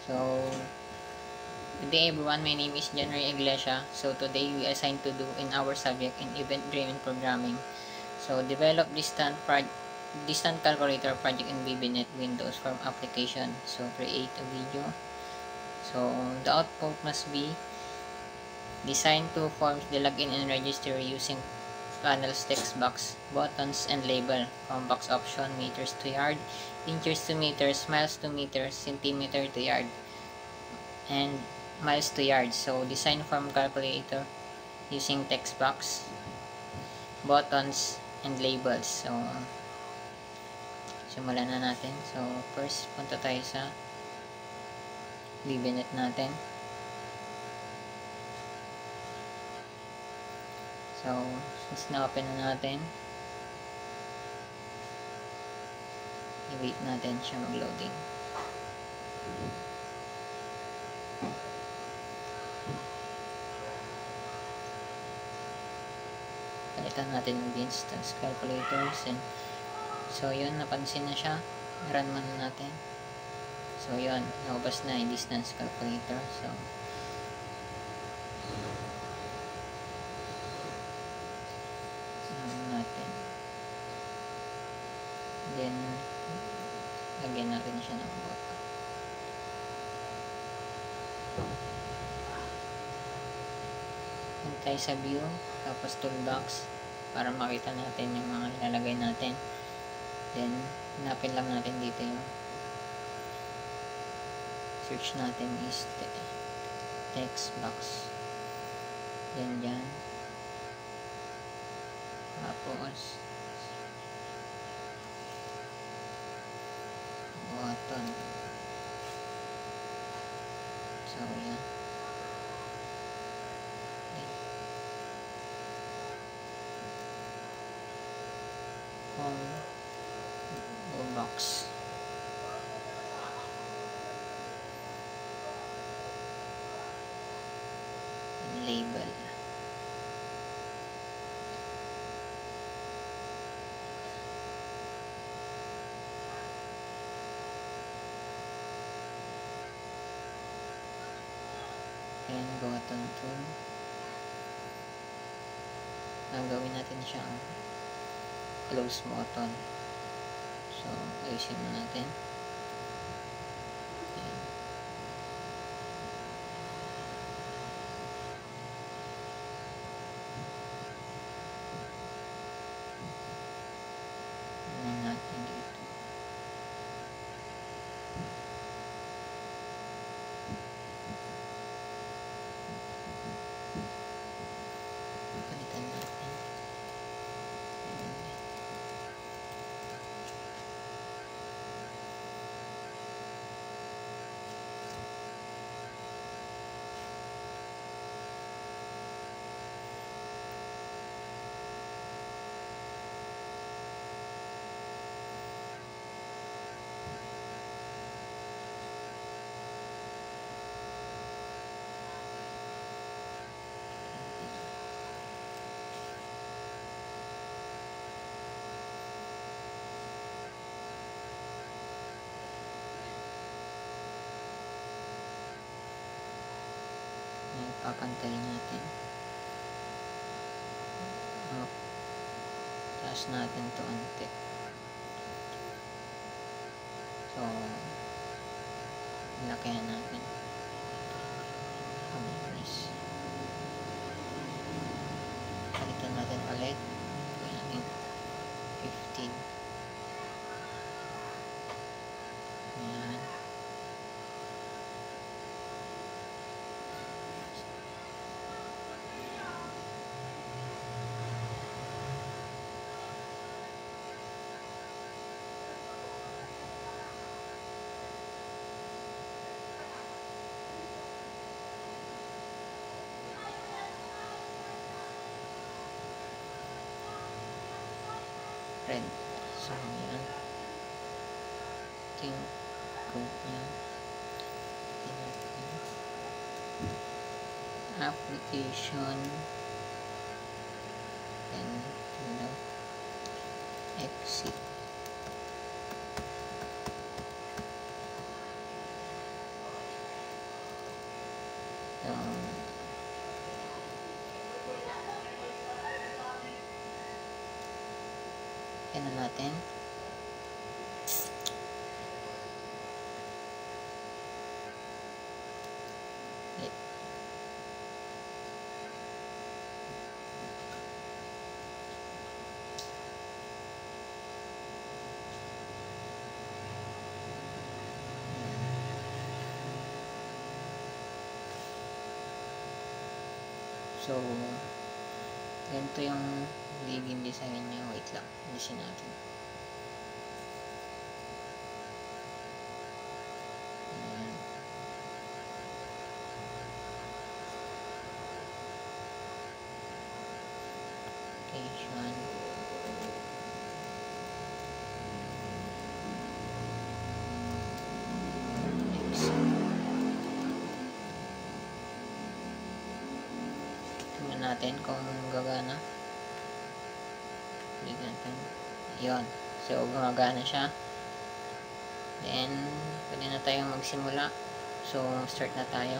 So, good day everyone, my name is January Iglesia. So today we are assigned to do in our subject in event-driven programming. So develop distant calculator project in VBNet Windows from application. So create a video. So the output must be design two forms, the login and register using panels, text box, buttons, and label. Box option, meters to yard, inches to meters, miles to meters, centimeter to yard, and miles to yards. So design form calculator using text box, buttons, and labels. So simulan na natin. So first punta tayo sa VBNet natin. So since na-open na natin, i-wait natin siya mag-loading. Palitan natin yung distance calculators. And so yun, napansin na siya. Run muna natin. So yun, naubas na yung distance calculator. So natin. Then lagyan natin siya ng button. Hintay sa view, tapos toolbox para makita natin yung mga ilalagay natin. Then hanapin lang natin dito yung search natin is text box. Then dyan, tapos button. So yan, box. Label. And button tool. Gagawin natin siyang close button. So ayusin mo natin. Papantayin natin. Taas natin to ante. So lakihan natin. Palitan natin ulit. Gawin natin 15. Ayan. Red. So yan. Ting code niya. Application. Then exit. Yan na natin. So, ganito yung magiging design niya. Wait lang, alisin natin. Ayan. Location. Next. Tingnan natin kung gagana. Tingnan natin. Yun. So, gumagana siya. Then, pwede na tayong magsimula. So, start na tayo.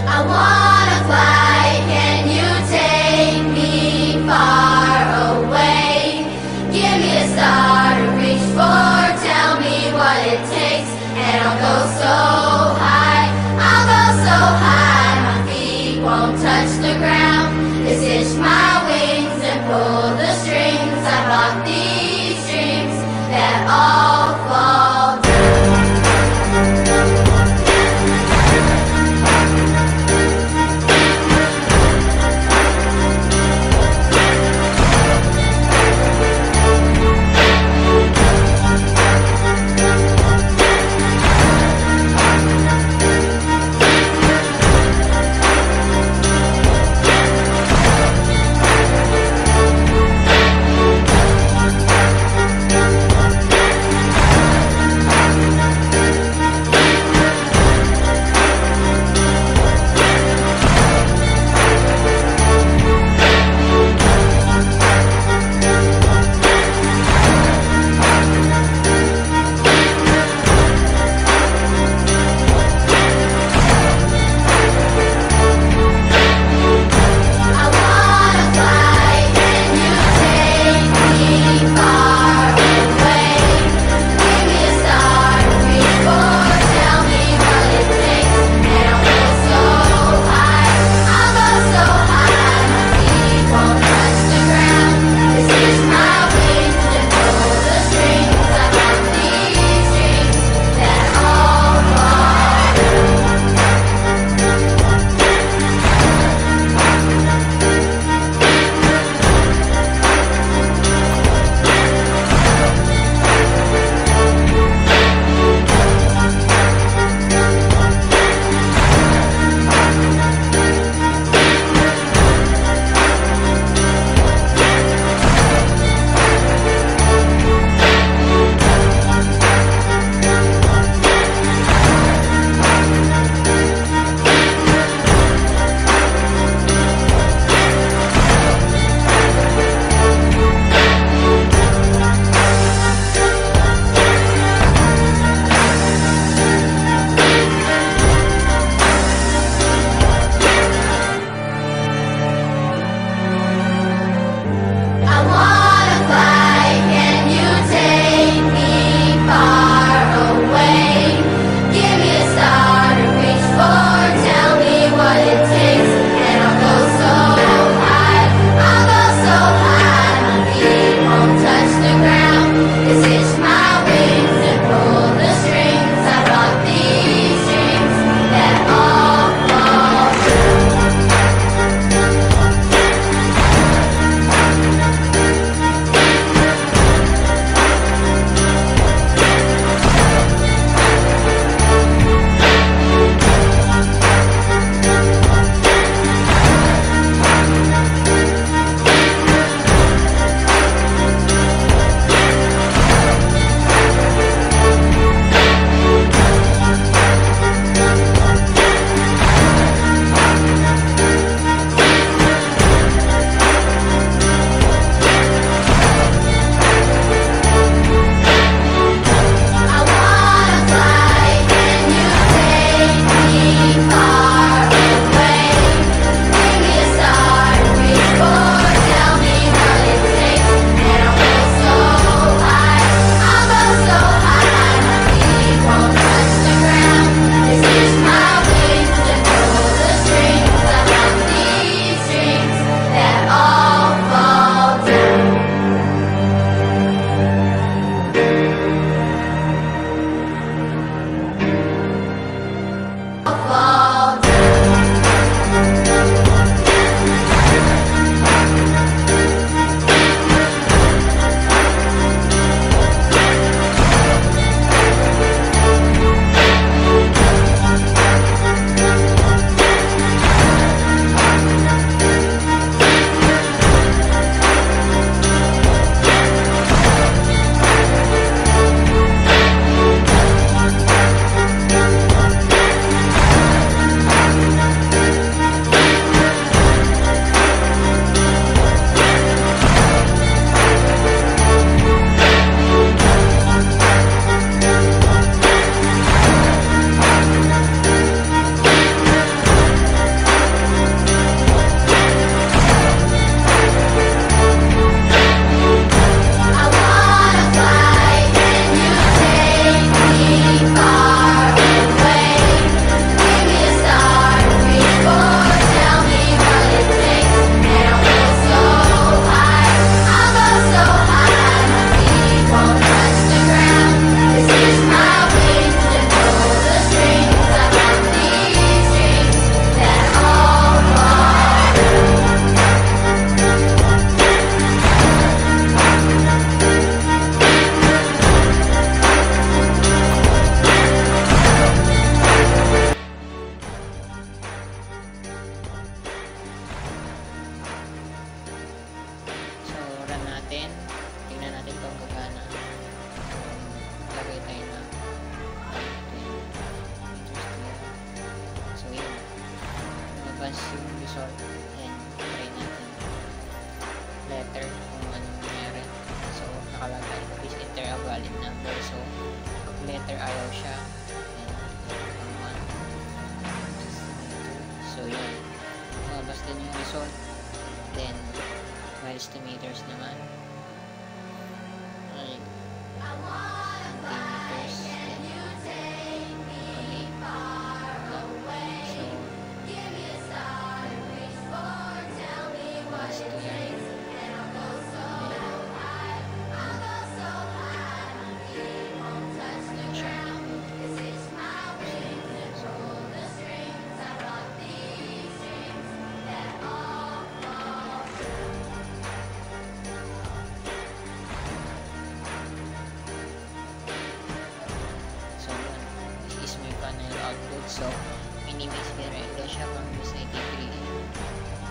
I wanna fly, can you take me far away? Give me a star to reach for, tell me what it takes, and I'll go so high, my feet won't touch the ground. Just hitch my wings and pull the strings. I bought these dreams that all fall down. result. And try natin letter kung anong nangyari. So nakalagay please enter a valid number. So pag letter ayaw siya, and so yun, lumabas din yung result. Then miles to meters naman ay centimeters. So, my name is Vera Iglesia from USIT 3A.